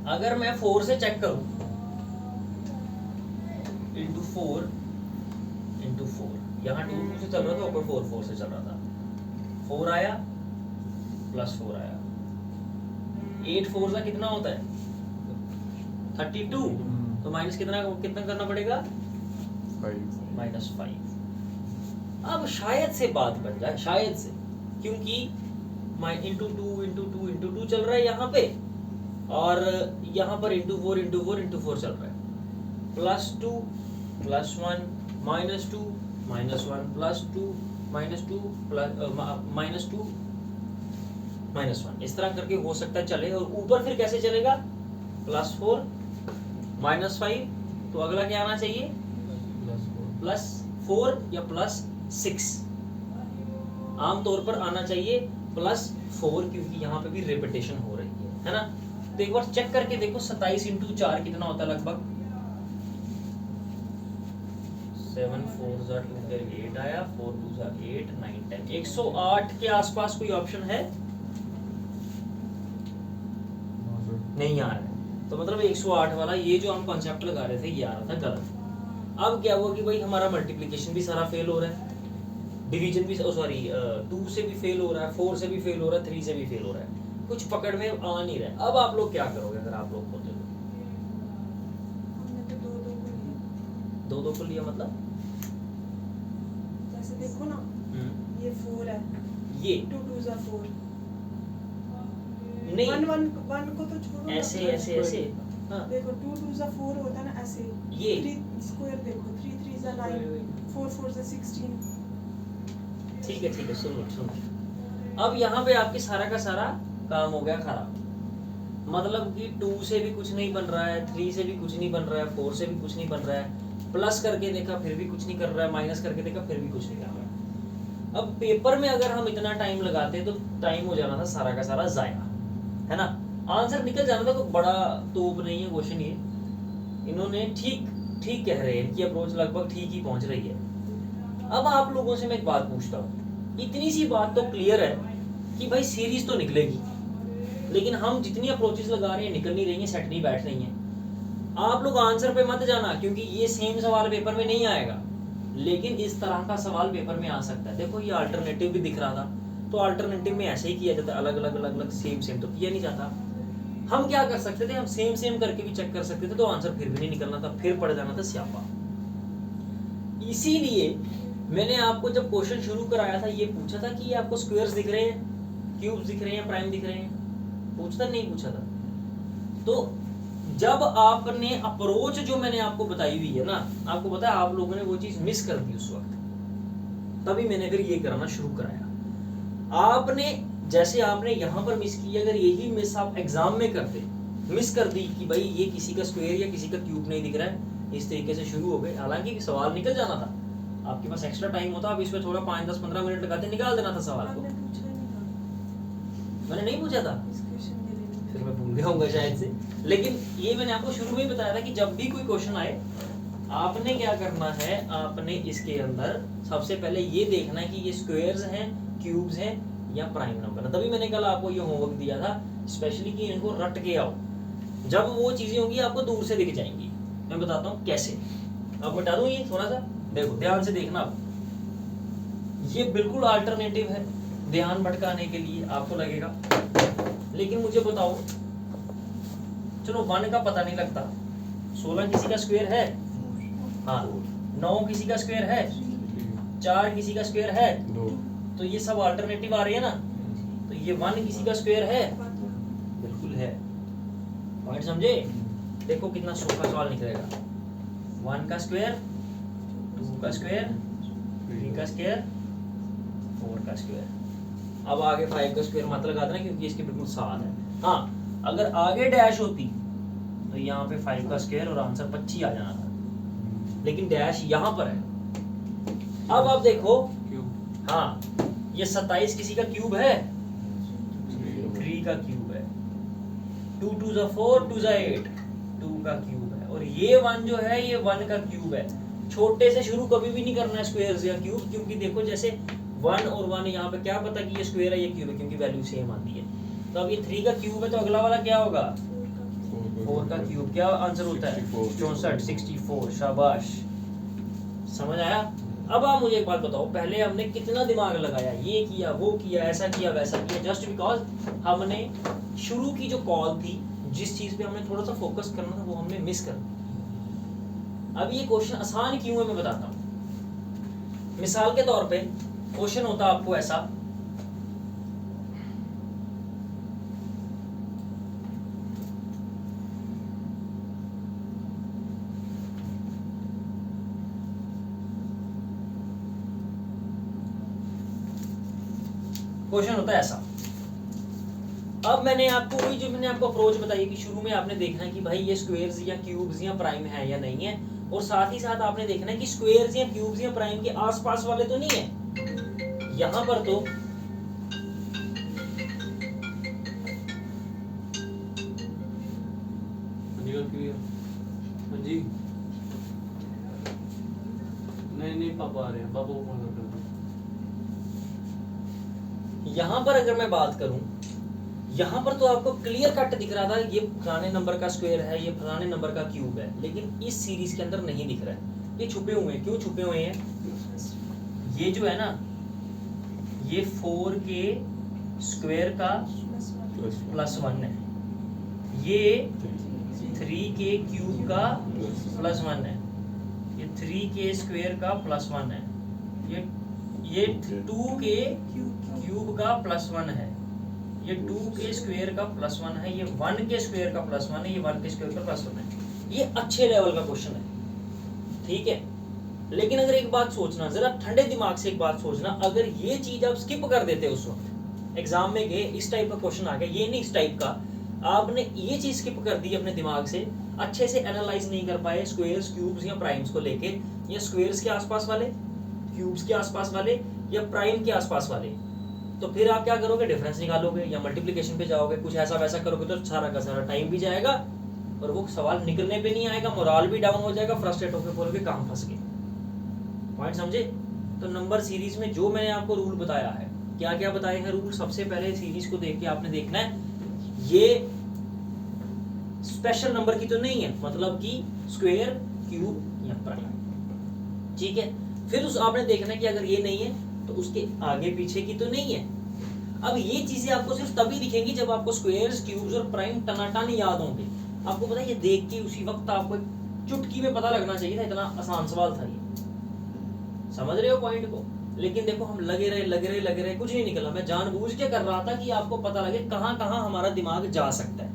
Speaker 1: अगर मैं 4 से चेक करूं, इंटू 4 इंटू 4, यहाँ 2 2 से चल रहा था, ऊपर 4 4 से चल रहा था, 4 आया प्लस 4 आया, 8 4 का कितना होता है 32, तो माइनस कितना करना पड़ेगा,
Speaker 3: 5
Speaker 1: माइनस 5। अब शायद से बात बन जाए, शायद से, क्योंकि इंटू 2 इंटू 2 इंटू 2 चल रहा है यहाँ पे, और यहाँ पर इंटू 4 इंटू 4 इंटू 4 चल रहा है, plus 2 plus 1 minus 2 minus 1 plus 2 minus 2 plus minus 2 minus 1, इस तरह करके हो सकता है चले। और ऊपर फिर कैसे चलेगा, प्लस 4 माइनस 5, तो अगला क्या आना चाहिए, प्लस 4 या प्लस 6, आमतौर पर आना चाहिए प्लस 4, क्योंकि यहाँ पे भी रिपीटेशन हो रही है ना। तो एक बार चेक करके देखो, 27 इंटू 4 कितना होता है, लगभग 7 4 8 आया, 4 2 8 9 10, 108 के आसपास कोई ऑप्शन है, नहीं आ रहा है। तो मतलब 108 वाला ये जो हम कॉन्सेप्ट लगा रहे थे ये आ रहा था गलत। अब क्या हुआ कि भाई हमारा मल्टीप्लिकेशन भी सारा फेल हो रहा है, डिवीजन भी, सॉरी 2 से भी फेल हो रहा है, 4 से भी फेल हो रहा है, 3 से भी फेल हो रहा है, कुछ पकड़ में आ नहीं रहा है। अब आप लोग क्या करोगे अगर आप लोग होते तो?
Speaker 4: हमने तो दो
Speaker 1: दो को लिया मतलब
Speaker 4: जैसे देखो ना, ये 4 है,
Speaker 1: ये
Speaker 4: 2 2 4,
Speaker 1: नहीं
Speaker 4: 1 को तो छोड़ो ना,
Speaker 1: ऐसे ऐसे ऐसे, हाँ
Speaker 4: देखो 2 2 4 होता है ना ऐसे,
Speaker 1: ये
Speaker 4: 3 स्क्वायर देखो, 3 3 9, 4 4 16।
Speaker 1: ठीक है सुनो। अब यहाँ पे आपके सारा का सारा काम हो गया खराब, मतलब कि 2 से भी कुछ नहीं बन रहा है, 3 से भी कुछ नहीं बन रहा है, 4 से भी कुछ नहीं बन रहा है, प्लस करके देखा फिर भी कुछ नहीं कर रहा है, माइनस करके देखा फिर भी कुछ नहीं कर रहा है। अब पेपर में अगर हम इतना टाइम लगाते तो टाइम हो जाना था सारा का सारा जाया, है ना, आंसर निकल जाना था। कोई बड़ा तोप नहीं है क्वेश्चन ये, इन्होंने ठीक कह रहे हैं, इनकी अप्रोच लगभग ठीक ही पहुंच रही है। अब आप लोगों से मैं एक बात पूछता हूँ, इतनी सी बात तो क्लियर है कि भाई सीरीज तो निकलेगी, लेकिन हम जितनी अप्रोचेस लगा रहे हैं निकल नहीं रही हैं, सेट नहीं बैठ रही हैं। आप लोग आंसर पे मत जाना, क्योंकि ये सेम सवाल पेपर में नहीं आएगा, लेकिन इस तरह का सवाल पेपर में आ सकता है। देखो ये अल्टरनेटिव भी दिख रहा था, तो अल्टरनेटिव में ऐसे ही किया जाता है, अलग अलग सेम तो किया नहीं जाता। हम क्या कर सकते थे, हम सेम करके भी चेक कर सकते थे, तो आंसर फिर भी नहीं निकलना था, फिर पड़ जाना था स्यापा। इसीलिए मैंने आपको जब क्वेश्चन शुरू कराया था ये पूछा था कि ये आपको स्क्वायर्स दिख रहे हैं, क्यूब्स दिख रहे हैं, प्राइम दिख रहे हैं, पूछता नहीं पूछा था। तो जब आपने अप्रोच जो मैंने आपको बताई हुई है ना, आपको पता है आप लोगों ने वो चीज मिस कर दी उस वक्त, तभी मैंने फिर ये कराना शुरू कराया। आपने जैसे आपने यहाँ पर मिस की, अगर यही मिस आप एग्जाम में करते, मिस कर दी कि भाई ये किसी का स्क्वायर या किसी का क्यूब नहीं दिख रहा है, इस तरीके से शुरू हो गए, हालांकि सवाल निकल जाना था, आपके पास एक्स्ट्रा टाइम होता, आप इसमें थोड़ा 5, 10, 15 मिनट लगाते, निकाल देना था सवाल को।
Speaker 4: आपने पूछा नहीं था
Speaker 1: मैंने नहीं पूछा था,
Speaker 4: इस क्वेश्चन के लिए।
Speaker 1: फिर मैं भूल गया होऊंगा शायद से, लेकिन ये मैंने आपको शुरू में ही बताया था कि जब भी कोई क्वेश्चन आए आपने क्या करना है, आपने इसके अंदर सबसे पहले ये देखना है कि ये स्क्वायर्स हैं, क्यूब्स हैं या प्राइम नंबर है। तभी मैंने कल आपको ये होमवर्क दिया था स्पेशली कि इनको रट के आओ, जब वो चीजें होंगी आपको दूर से दिख जाएंगी। मैं बताता हूँ कैसे, अब बता दूं ये थोड़ा सा, देखो ध्यान से देखना। आप ये बिल्कुल अल्टरनेटिव है, ध्यान भटकाने के लिए आपको लगेगा, लेकिन मुझे बताओ, चलो 1 का पता नहीं लगता, 16 किसी का स्क्वायर है, हाँ 9 किसी का स्क्वायर है, 4 किसी का स्क्वायर है, तो ये सब अल्टरनेटिव आ रही है ना, तो ये 1 किसी का स्क्वायर है, बिल्कुल है। पॉइंट समझे? देखो कितना सूखा सवाल निकलेगा, 1 का स्क्वायर, 2 का स्क्वायर, 3 का स्क्वायर, 4 का स्क्वायर। अब आगे 5 का स्क्वायर मत लगा देना क्योंकि इसके बिल्कुल साथ है। हाँ अगर आगे डैश होती तो यहाँ पे 5 का स्क्वायर और आंसर 25 आ जाना था, लेकिन डैश यहाँ पर है। अब आप देखो, हाँ ये 27 किसी का क्यूब है, 3 का क्यूब है, 2 2 जा 4, 2 जा 8, 2 का क्यूब है, और ये 1 जो है ये 1 का क्यूब है। छोटे से शुरू कभी भी नहीं करना है स्क्वायर्स या क्यूब, क्योंकि देखो जैसे 1 और 1 यहाँ पे क्या पता कि ये स्क्वायर है ये क्यूब है, क्योंकि वैल्यू सेम आती है। तो अब ये 3 का क्यूब है, तो अगला वाला क्या होगा, 4 का क्यूब। क्या आंसर होता है, 64, 64। शाबाश, समझ आया? अब आप मुझे एक बात बताओ, पहले हमने कितना दिमाग लगाया, ये किया वो किया, ऐसा किया वैसा किया, जस्ट बिकॉज हमने शुरू की जो कॉल थी, जिस चीज पे हमने थोड़ा सा फोकस करना था वो हमने मिस कर दिया। अब ये क्वेश्चन आसान क्यों है मैं बताता हूँ। मिसाल के तौर पे क्वेश्चन होता आपको ऐसा, क्वेश्चन होता है ऐसा। अब मैंने आपको वही जो मैंने आपको अप्रोच बताई कि शुरू में आपने देखना है कि भाई ये स्क्वायर्स या क्यूब्स या प्राइम है या नहीं है, और साथ ही साथ आपने देखना है कि स्क्वायर्स या क्यूब्स या प्राइम के आसपास वाले तो नहीं है। यहाँ पर तो
Speaker 2: जी नहीं पापा आ रहे हैं, पापा को फोन कर दो।
Speaker 1: यहाँ पर अगर मैं बात करूं, यहाँ पर तो आपको क्लियर कट दिख रहा था ये फलाने नंबर का स्क्वायर है, ये फलाने नंबर का क्यूब है, लेकिन इस सीरीज के अंदर नहीं दिख रहा है, ये छुपे हुए हैं। क्यों छुपे हुए हैं? ये जो है ना, ये 4 के स्क्वायर का +1 है, ये 3 के क्यूब का +1 है, ये 3 के स्क्वायर का +1 है, ये 2 के क्यूब का +1 है, ये 2 के स्क्वायर का +1 है, ये 1 के स्क्वायर का +1 है, ये 1 के स्क्वायर का +1 है। ये अच्छे लेवल का क्वेश्चन है, ठीक है। लेकिन अगर एक बात सोचना, जरा ठंडे दिमाग से एक बात सोचना, अगर ये चीज आप स्किप कर देते उस वक्त एग्जाम में गए, इस टाइप का क्वेश्चन आ गया, ये नहीं इस टाइप का, आपने ये चीज स्किप कर दी अपने दिमाग से, अच्छे से एनालाइज नहीं कर पाए स्क्वायर्स, क्यूब्स या प्राइम्स को लेके, या स्क्वायर्स के आसपास वाले, क्यूब्स के आसपास वाले या प्राइम के आसपास वाले, तो फिर आप क्या करोगे, डिफरेंस निकालोगे या मल्टीप्लिकेशन पे जाओगे, कुछ ऐसा वैसा करोगे, तो सारा का सारा टाइम भी जाएगा और वो सवाल निकलने पे नहीं आएगा, मोराल भी डाउन हो जाएगा, फ्रस्ट्रेट होकर बोलोगे काम फंस गए। पॉइंट समझे? तो नंबर सीरीज में जो मैंने आपको रूल बताया है, क्या क्या बताए हैं रूल, सबसे पहले सीरीज को देख के आपने देखना है ये स्पेशल नंबर की तो नहीं है, मतलब कि स्क्वायर, क्यूब या प्राइम, ठीक है। फिर उस आपने देखना है कि अगर ये नहीं है तो उसके आगे पीछे की तो नहीं है। अब ये चीजें आपको सिर्फ तभी दिखेंगी जब आपको स्क्वायर्स, क्यूब्स और प्राइम टनाटन याद होंगे। आपको पता है ये देख के उसी वक्त आपको चुटकी में पता लगना चाहिए था, इतना आसान सवाल था ये। समझ रहे हो पॉइंट को? लेकिन देखो हम लगे रहे कुछ नहीं निकला। मैं जानबूझ के कर रहा था कि आपको पता लगे कहां कहां हमारा दिमाग जा सकता है।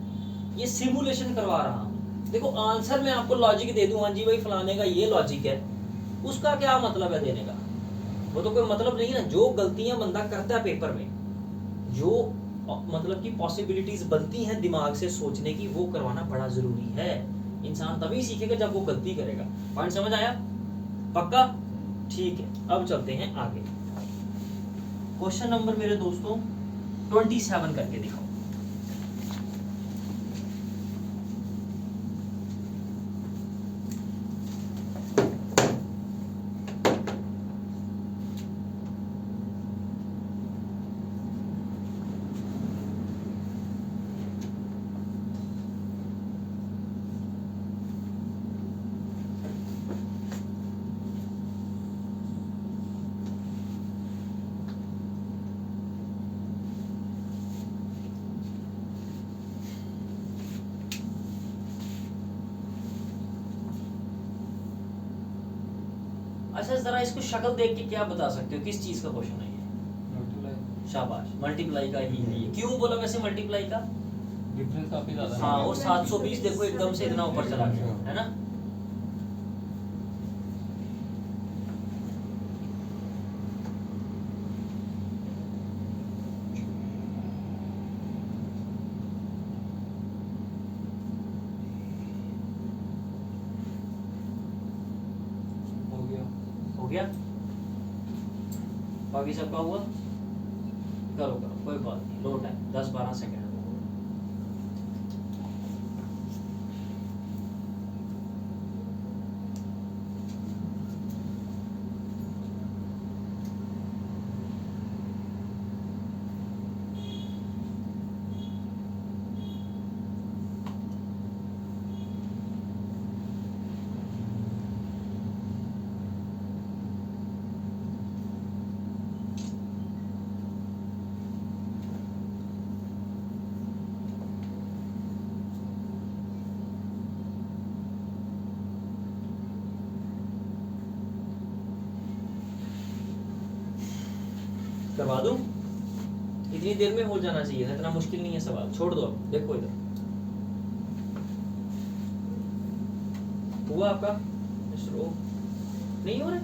Speaker 1: ये सिमुलेशन करवा रहा हूं। देखो आंसर में आपको लॉजिक दे दूं, हाँ जी भाई फलाने का ये लॉजिक है, उसका क्या मतलब है देने का? वो तो कोई मतलब नहीं ना। जो गलतियां बंदा करता है पेपर में, जो मतलब की पॉसिबिलिटीज बनती हैं दिमाग से सोचने की, वो करवाना बड़ा जरूरी है। इंसान तभी सीखेगा जब वो गलती करेगा। पॉइंट समझ आया? पक्का? ठीक है, अब चलते हैं आगे। क्वेश्चन नंबर मेरे दोस्तों 27 करके दिखाओ। अच्छा जरा इसको शक्ल देख के क्या बता सकते हो किस चीज का क्वेश्चन है ये?
Speaker 2: मल्टीप्लाई।
Speaker 1: शाबाश, मल्टीप्लाई का ही है ये। क्यों बोला वैसे मल्टीप्लाई का?
Speaker 2: डिफरेंस काफी ज्यादा है।
Speaker 1: हाँ, और 720 देखो एकदम से इतना ऊपर चला गया, है ना? हो गया? बाकी सबका हुआ? करो कोई बात नहीं, लो टाइम 10-12 सेकंड। करवा दूं? इतनी देर में हो जाना चाहिए था, इतना मुश्किल नहीं है सवाल। छोड़ दो, अब देखो इधर हुआ आपका नहीं हो रहा?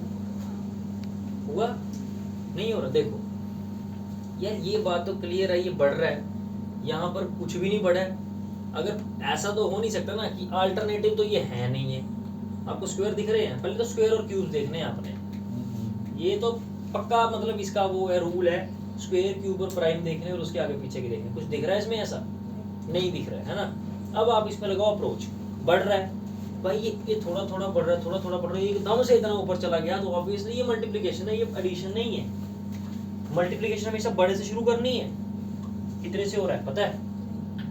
Speaker 1: हुआ नहीं हो रहा? देखो यार ये बात तो क्लियर है, ये बढ़ रहा है, यहाँ पर कुछ भी नहीं बढ़ा है। अगर ऐसा तो हो नहीं सकता ना कि अल्टरनेटिव तो ये है नहीं है। आपको स्क्वायर दिख रहे हैं? पहले तो स्क्वायर और क्यूब देखने हैं आपने। ये तो पक्का मतलब इसका वो है, रूल है, स्क्वायर, क्यूब और प्राइम देखने और उसके आगे पीछे के देखने। कुछ दिख रहा है इसमें? ऐसा नहीं दिख रहा है ना? अब आप इसमें लगाओ अप्रोच। बढ़ रहा है भाई, ये थोड़ा थोड़ा बढ़ रहा है, थोड़ा थोड़ा बढ़ रहा है, एकदम से इतना ऊपर चला गया तो ऑब्वियसली ये मल्टीप्लिकेशन है, ये एडिशन नहीं है। मल्टीप्लिकेशन हमेशा बड़े से शुरू करनी है। कितने से हो रहा है पता है?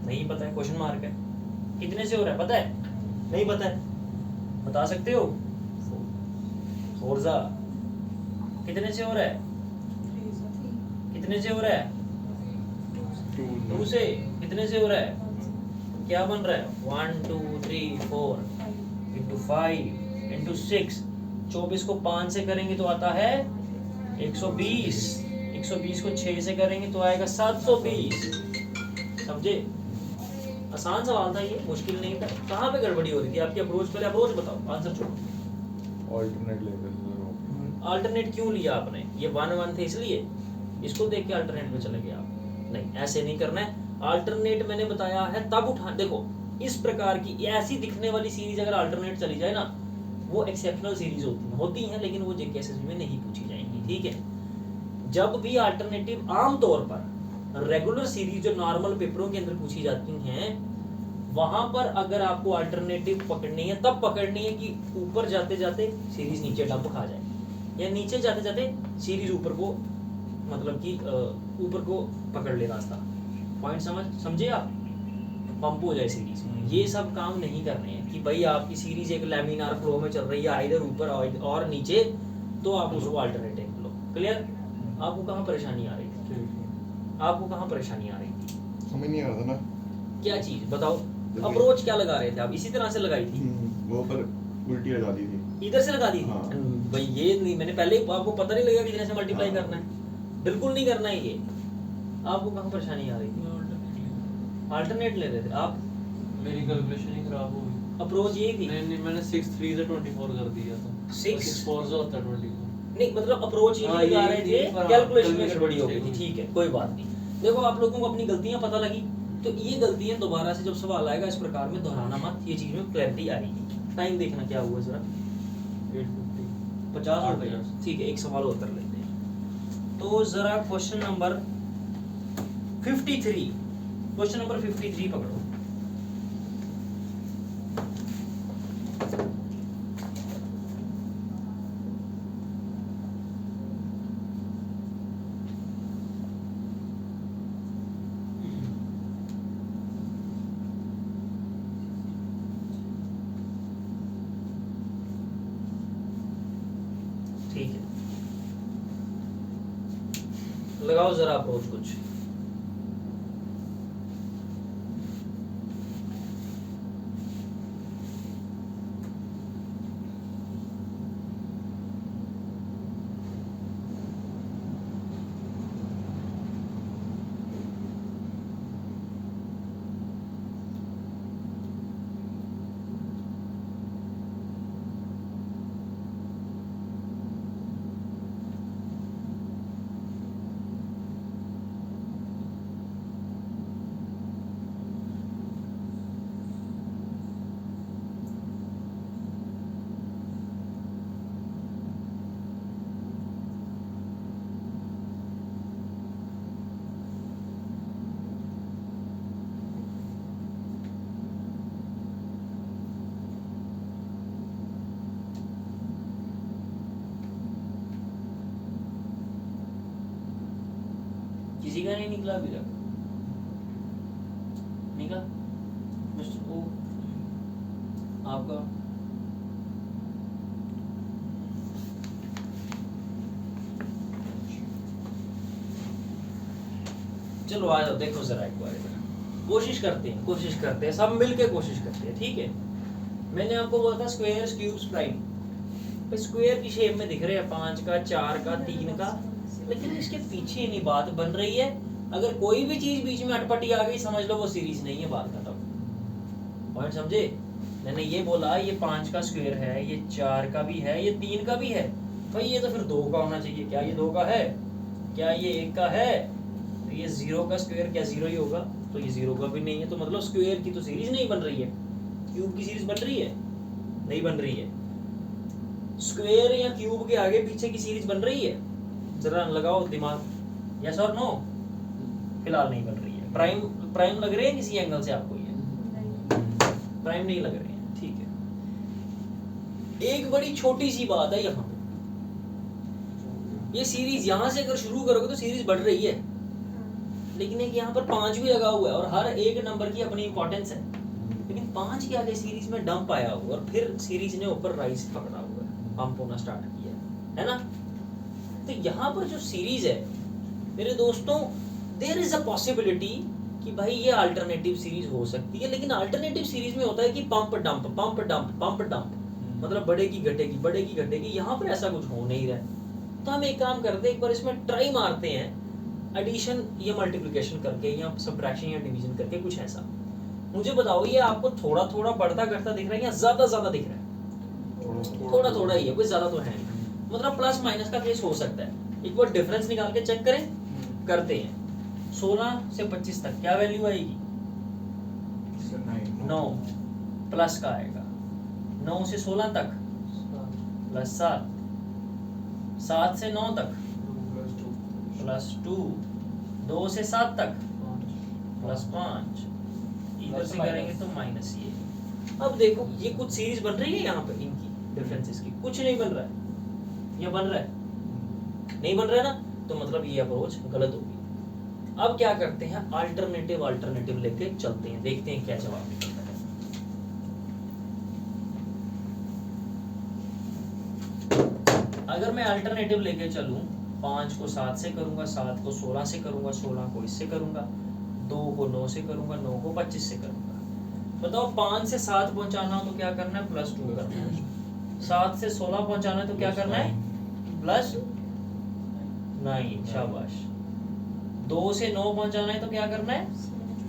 Speaker 1: नहीं पता है, क्वेश्चन मार्क है। कितने से हो रहा है पता है? नहीं पता है। बता सकते हो? फोर्जा। कितने से हो रहा है? कितने से हो रहा है? 2 से। कितने से हो रहा है? क्या बन रहा है? 1 2 3 4 इंटू 5 इंटू 6। 24 को 5 से करेंगे तो आता है 120। 120 को 6 से करेंगे तो आएगा 720। समझे? आसान सवाल था ये, मुश्किल नहीं था। कहाँ पे गड़बड़ी हो रही थी आपकी? अप्रोच, पहले अप्रोच बताओ, आंसर छोड़ो।
Speaker 3: ऑल्टरनेट लेकर
Speaker 1: अल्टरनेट क्यों लिया आपने? ये 1 थे इसलिए इसको देख के अल्टरनेट में चले गए आप? नहीं, ऐसे नहीं करना है। अल्टरनेट मैंने बताया है तब उठा। देखो इस प्रकार की ऐसी दिखने वाली सीरीज अगर अल्टरनेट चली जाए ना, वो एक्सेप्शनल सीरीज होती हैं लेकिन वो जेकेएसएसबी में नहीं पूछी जाएंगी, ठीक है। जब भी अल्टरनेटिव आमतौर पर रेगुलर सीरीज जो नॉर्मल पेपरों के अंदर पूछी जाती हैं, वहां पर अगर आपको अल्टरनेटिव पकड़नी है तब पकड़नी है कि ऊपर जाते जाते सीरीज नीचे डंप खा जाए। या नीचे जाते जाते सीरीज ऊपर को मतलब कि ऊपर को पकड़ ले रास्ता। पॉइंट समझे आप? पंप हो जाए सीरीज। ये सब काम नहीं करने हैं कि भाई आपकी सीरीज एक लैमिनार फ्लो में चल रही है इधर ऊपर और नीचे, तो आप उसको अल्टरनेटिव लो। क्लियर? आपको कहाँ परेशानी आ रही थी? आपको कहाँ परेशानी आ रही थी?
Speaker 3: समझ नहीं आ रहा था ना
Speaker 1: क्या चीज बताओ? अप्रोच क्या लगा रहे थे आप? इसी तरह से लगाई थी?
Speaker 3: वो पर उल्टी लगा दी थी।
Speaker 1: इधर से लगा दी थी?
Speaker 3: हाँ।
Speaker 1: भाई ये नहीं, मैंने पहले ही आपको पता नहीं लगेगा कितने से मल्टीप्लाई
Speaker 3: हाँ।
Speaker 1: करना है, बिल्कुल नहीं करना है ये। आपको कहाँ परेशानी आ रही थी? अल्टरनेट ले रहे थे आप?
Speaker 2: मेरी कैलकुलेशन ही खराब हो गई।
Speaker 1: अप्रोच यही थी?
Speaker 2: नहीं मैंने 6 3 से 24 कर दिया था।
Speaker 1: 6
Speaker 2: 4 से होता है 24।
Speaker 1: नहीं मतलब अप्रोच ही
Speaker 2: हाँ,
Speaker 1: नहीं लगा
Speaker 2: ये
Speaker 1: रहे
Speaker 2: थी,
Speaker 1: थे,
Speaker 2: पर
Speaker 1: कैलकुलेशन में
Speaker 2: calculation
Speaker 1: गड़बड़ी हो गई थी।
Speaker 2: mistake
Speaker 1: ठीक है, कोई बात नहीं। देखो आप लोगों को अपनी गलतियां पता लगी, तो ये गलतियां दोबारा से जब सवाल आएगा इस प्रकार में दोहराना मत, ये चीज में क्लैरिटी आएगी। टाइम देखना क्या हुआ जरा,
Speaker 2: 850
Speaker 1: 50 हो गए।
Speaker 2: 50।
Speaker 1: ठीक है, एक सवाल और कर लेते हैं। तो जरा क्वेश्चन नंबर 53, क्वेश्चन नंबर 53 पकड़ो। ठीक है, लगाओ जरा अप्रोच कुछ। किसी का नहीं निकला अभी तक? निकला मिस्टर ओ आपका? चलो आ जाओ, देखो जरा एक बार कोशिश करते हैं सब मिलके कोशिश करते हैं। ठीक है, मैंने आपको बोला था स्क्वायर्स क्यूब्स प्राइम, स्क्वायर की शेप में दिख रहे हैं 5 का 4 का 3 का, लेकिन इसके पीछे नहीं बात बन रही है। अगर कोई भी चीज बीच में अटपटी आ गई समझ लो वो सीरीज नहीं है, बात खत्म। पॉइंट समझे? मैंने ये बोला ये 5 का स्क्वायर है, ये 4 का भी है, ये 3 का भी है, भाई ये तो फिर 2 का होना चाहिए। क्या ये 2 का है? क्या ये 1 का है? तो ये 0 का स्क्वायर क्या 0 ही होगा? तो ये 0 का भी नहीं है, तो मतलब स्क्वायर की तो सीरीज नहीं बन रही है। क्यूब की सीरीज बन रही है? नहीं बन रही है। स्क्वायर या क्यूब के आगे पीछे की सीरीज बन रही है? जरा लगाओ दिमाग, यस और नो? फिलहाल नहीं बन रही है। प्राइम लग रहे हैं किसी एंगल से आपको? ये प्राइम नहीं लग रहे हैं। ठीक है, एक बड़ी छोटी सी बात है यहाँ पे, ये सीरीज यहाँ से अगर शुरू करोगे तो सीरीज बढ़ रही है, लेकिन एक यहाँ पर 5 भी लगा हुआ है और हर एक नंबर की अपनी इंपॉर्टेंस है, लेकिन 5 के आगे सीरीज में डंप आया हुआ और फिर सीरीज ने ऊपर राइज पकड़ा हुआ है, पंप होना स्टार्ट किया है ना? तो यहाँ पर जो सीरीज है मेरे दोस्तों, देयर इज अ पॉसिबिलिटी कि भाई ये अल्टरनेटिव सीरीज हो सकती है, लेकिन अल्टरनेटिव सीरीज में होता है कि pump dump pump dump pump dump, मतलब बढ़ेगी घटेगी बढ़ेगी घटेगी। यहाँ पर ऐसा कुछ हो नहीं रहा है। तो हम एक काम करते हैं, एक बार इसमें ट्राई मारते हैं, एडिशन या मल्टीप्लिकेशन करके या सब्ट्रैक्शन या डिवीजन करके, कुछ ऐसा। मुझे बताओ ये आपको थोड़ा थोड़ा बढ़ता घटता दिख रहा है या ज्यादा ज्यादा दिख रहा है? थोड़ा थोड़ा ही है, कोई ज्यादा तो है नहीं, मतलब प्लस माइनस का केस हो सकता है। एक बार डिफरेंस निकाल के चेक करें, करते हैं। 16 से 25 तक क्या वैल्यू आएगी? 9 प्लस का आएगा। 9 से 16 तक प्लस 7, 7 से 9 तक प्लस 2, 2 से 7 तक प्लस 5, इधर से करेंगे तो माइनस ये। अब देखो ये कुछ सीरीज बन रही है यहाँ पे, इनकी डिफरेंसेस की कुछ नहीं बन रहा है। ये बन रहा है, नहीं बन रहा है ना, तो मतलब ये अप्रोच गलत होगी। अब क्या करते हैं, अल्टरनेटिव लेके चलते हैं, देखते हैं क्या जवाब निकलता है। अगर मैं अल्टरनेटिव लेके चलूं, 5 को 7 से करूंगा, 7 को 16 से करूंगा, 16 को इससे करूंगा, 2 को 9 से करूंगा, 9 को 25 से करूंगा। बताओ 5 से 7 पहुंचाना हो तो क्या करना है, +2 करना है। 7 से 16 पहुंचाना है तो क्या करना है, +9, शाबाश। 2 से 9 पहुंचाना है तो क्या करना है,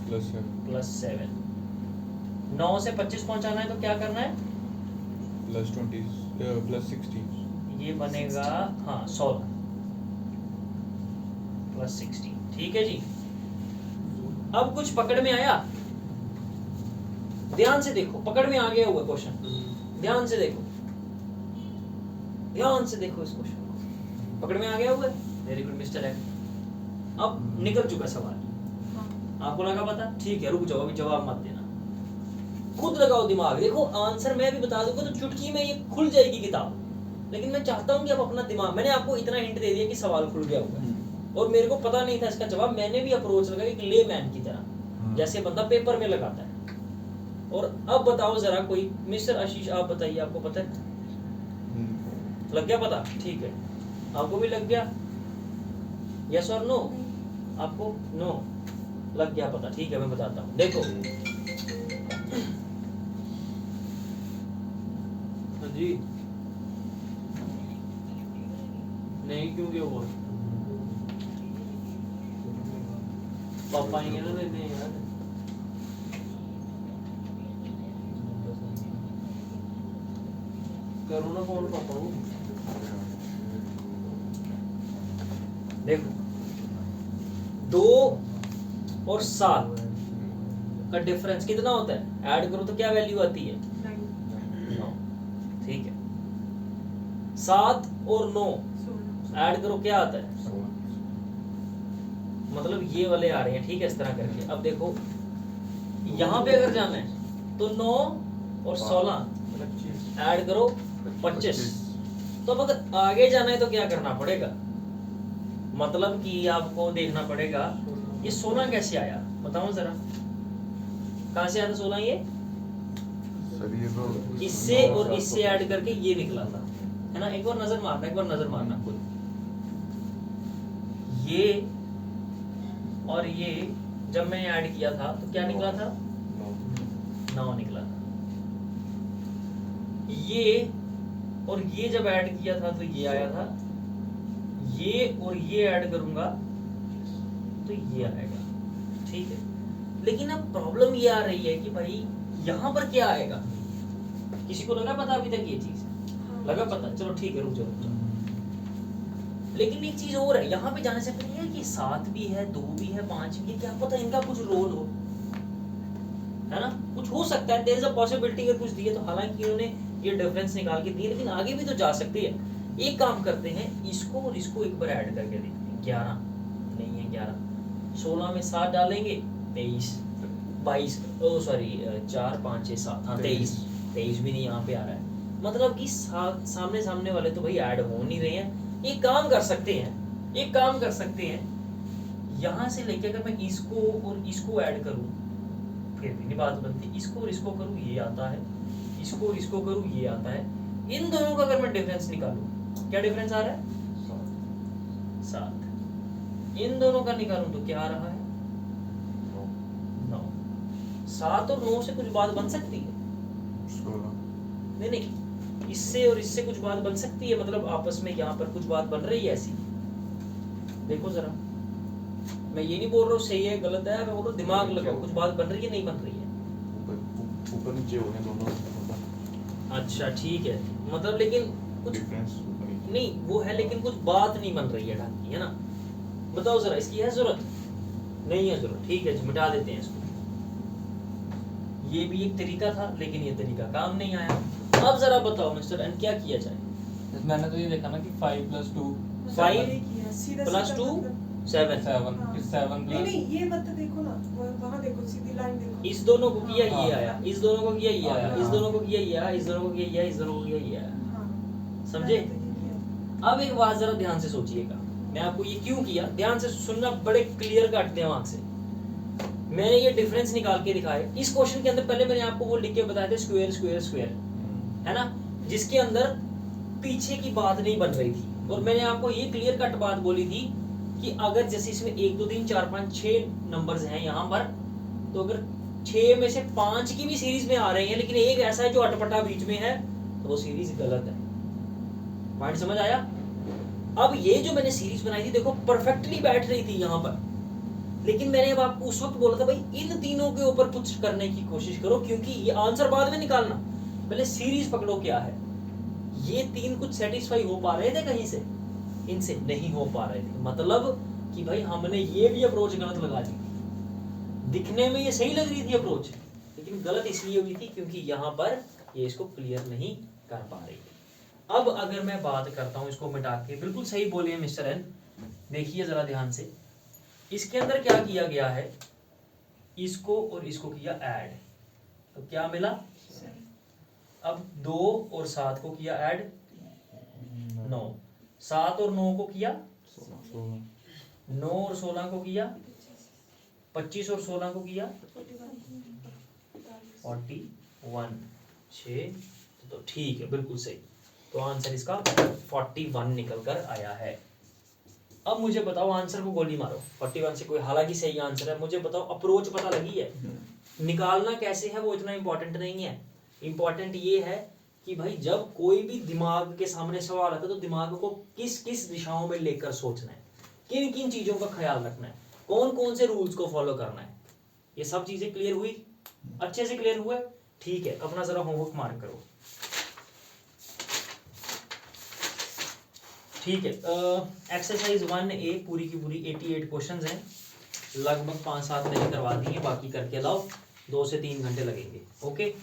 Speaker 1: +7। 9 से 25 पहुंचाना है तो क्या करना है,
Speaker 3: +20
Speaker 1: ये बनेगा हाँ 16 +16, ठीक है जी। अब कुछ पकड़ में आया, ध्यान से देखो, पकड़ में आ गया हुआ क्वेश्चन, ध्यान से देखो, ध्यान से देखो इस क्वेश्चन को, पकड़ में आ गया हुआ है, वेरी गुड मिस्टर एम। अब निकल चुका सवाल, आपको लगा पता, ठीक है, रुक जाओ, अभी जवाब मत देना, खुद लगाओ दिमाग। देखो आंसर मैं भी बता दूंगा तो चुटकी में ये खुल जाएगी किताब, लेकिन मैं चाहता हूं कि आप अपना दिमाग, मैंने आपको इतना हिंट दे दिया कि सवाल खुल गया होगा, और मेरे को पता नहीं था इसका जवाब, मैंने भी अप्रोच लगाया एक लेमैन की तरह, जैसे बंदा पेपर में लगाता है। और अब बताओ जरा कोई, मिस्टर आशीष आप बताइए, आपको पता है, लग गया पता, ठीक है, आपको भी लग गया, यस और नो, आपको नो लग गया पता, ठीक है, मैं बताता हूँ, देखो
Speaker 2: जी नहीं, क्यों क्या हुआ, पापा ही कहना देते हैं यार। करो ना फोन पापा को।
Speaker 1: देखो 2 और 7 का डिफरेंस कितना होता है, ऐड करो तो क्या वैल्यू आती है, 9, ठीक है। 7 और 9 ऐड करो क्या आता है, मतलब ये वाले आ रहे हैं, ठीक है, इस तरह करके। अब देखो यहाँ पे अगर जाना है तो 9 और 16 ऐड करो 25। तो अब अगर आगे जाना है तो क्या करना पड़ेगा, मतलब कि आपको देखना पड़ेगा ये 16 कैसे आया, बताओ जरा, कहाँ से आया था 16, ये इससे और इससे ऐड करके ये निकला था, है ना। एक बार नजर मारना, एक बार नजर मारना खुद, ये और ये जब मैंने ऐड किया था तो क्या निकला था, 9 निकला था। ये और ये जब ऐड किया था तो ये आया था, ये और ये ऐड करूंगा तो ये आएगा, ठीक है। लेकिन अब प्रॉब्लम ये आ रही है कि भाई यहाँ पर क्या आएगा, किसी को लगा पता अभी तक ये चीज लगा पता, चलो ठीक है, रुक जाओ। लेकिन एक चीज और है, यहाँ पे जाने से पहले है कि 7 भी है, 2 भी है, 5 भी है, क्या पता इनका कुछ रोल हो, है ना, कुछ हो सकता है, देयर इज अ पॉसिबिलिटी अगर कुछ दिए तो। हालांकि उन्होंने ये डिफरेंस निकाल के दिए, लेकिन आगे भी तो जा सकती है। एक काम करते हैं, इसको और इसको एक बार ऐड करके देखते हैं। 11 नहीं है, 11 16 में 7 डालेंगे 23 22, ओ सॉरी 4 5 6 7, हाँ 23 भी नहीं यहाँ पे आ रहा है, मतलब कि सामने सामने वाले तो भाई ऐड हो नहीं रहे हैं। एक काम कर सकते हैं, यहाँ से लेके अगर मैं इसको और इसको ऐड करूँ फिर भी नहीं बात बनती, इसको और इसको करूँ ये आता है, इसको और इसको करूँ ये आता है। इन दोनों का अगर मैं डिफरेंस निकालूं, क्या डिफरेंस आ रहा है, 7। इन दोनों का निकालूं तो क्या आ रहा है, 9। 7 और 9 से कुछ बात बन सकती है, नहीं, इससे और इससे कुछ बात बन सकती है, मतलब आपस में यहाँ पर कुछ बात बन रही है ऐसी। देखो जरा, मैं ये नहीं बोल रहा हूँ सही है गलत है, मैं बोल रहा हूँ दिमाग लगाओ, कुछ बात बन रही है नहीं बन रही है,
Speaker 3: ऊपर नीचे हो गए दोनों।
Speaker 1: अच्छा ठीक है, मतलब लेकिन कुछ
Speaker 3: डिफरेंस
Speaker 1: नहीं वो है, लेकिन कुछ बात नहीं बन रही है ढंग की, है ना। बताओ जरा, इसकी है जरूरत, नहीं है जरूरत, ठीक है जी, मिटा देते हैं इसको। ये भी एक तरीका था, लेकिन ये तरीका काम नहीं आया। अब जरा बताओ मिस्टर एन, क्या किया जाए।
Speaker 2: मैंने तो ये देखा ना कि 5 + 2
Speaker 1: 5
Speaker 4: सीधा
Speaker 1: +2
Speaker 4: मतलब
Speaker 1: 7,
Speaker 2: 7,
Speaker 4: हाँ।
Speaker 2: फिर 7
Speaker 4: नहीं
Speaker 2: +
Speaker 4: नहीं, ये मत देखो ना, वहाँ देखो, सीधी लाइन देखो।
Speaker 1: इस दोनों को किया ये
Speaker 2: हाँ।
Speaker 1: आया, इस दोनों को किया ये आया,
Speaker 2: हाँ।
Speaker 1: इस दोनों को किया ये आया, इस दोनों को किया ये आया, इस दोनों को किया ये आया,
Speaker 4: हाँ।
Speaker 1: समझे।
Speaker 4: मैंने तो ये किया।
Speaker 1: अब एक बात जरा ध्यान से सोचिएगा, मैं आपको ये क्यों किया, ध्यान से सुनना, बड़े क्लियर कट दिमाग से। मैंने ये डिफरेंस निकाल के दिखाए इस क्वेश्चन के अंदर। पहले मैंने आपको वो लिख के बताया था स्क्वायर स्क्वायर स्क्वायर, है ना, जिसके अंदर पीछे की बात नहीं बन रही थी। और मैंने आपको ये क्लियर कट बात बोली थी कि अगर जैसे इसमें 1 2 3 4 5 6 नंबर्स हैं यहाँ पर, तो अगर 6 में से 5 की भी सीरीज में आ रहे हैं लेकिन एक ऐसा है जो अटपटा बीच में है, तो वो सीरीज गलत है। पॉइंट समझ आया? अब ये जो मैंने सीरीज बनाई थी देखो परफेक्टली बैठ रही थी यहाँ पर, लेकिन मैंने अब आपको उस वक्त बोला था भाई इन तीनों के ऊपर कुछ करने की कोशिश करो, क्योंकि ये आंसर बाद में निकालना, पहले सीरीज पकड़ो क्या है। ये तीन कुछ सेटिस्फाई हो पा रहे थे कहीं से, इनसे नहीं हो पा रहे थे, मतलब कि भाई हमने ये भी अप्रोच गलत लगा दी थी। दिखने में ये सही लग रही थी अप्रोच, लेकिन गलत इसलिए हुई थी क्योंकि यहाँ पर ये इसको क्लियर नहीं कर पा रही थी। अब अगर मैं बात करता हूँ इसको मिटा के, बिल्कुल सही बोलिए मिस्टर एन, देखिए जरा ध्यान से, इसके अंदर क्या किया गया है, इसको और इसको किया ऐड, तो क्या मिला, अब 2 और 7 को किया ऐड 9, 7 और 9 को किया 9 और 16 को किया 25 और 16 को किया 41, 6, तो ठीक है बिल्कुल सही। तो आंसर इसका 41 निकल कर आया है। अब मुझे बताओ, आंसर को गोली मारो, 41 से कोई, हालांकि सही आंसर है, मुझे बताओ अप्रोच पता लगी है, निकालना कैसे है वो इतना इंपॉर्टेंट नहीं है। इंपॉर्टेंट ये है कि भाई जब कोई भी दिमाग के सामने सवाल आता है तो दिमाग को किस किस दिशाओं में लेकर सोचना है, किन किन चीजों का ख्याल रखना है, कौन कौन से रूल्स को फॉलो करना है, ये सब चीजें क्लियर हुई, अच्छे से क्लियर हुए, ठीक है। अपना जरा होमवर्क मार्क करो, ठीक है। एक्सरसाइज 1A पूरी की पूरी 88 क्वेश्चंस हैं, लगभग 5-7 मैंने करवा दिए, बाकी करके लाओ, 2 से 3 घंटे लगेंगे। ओके।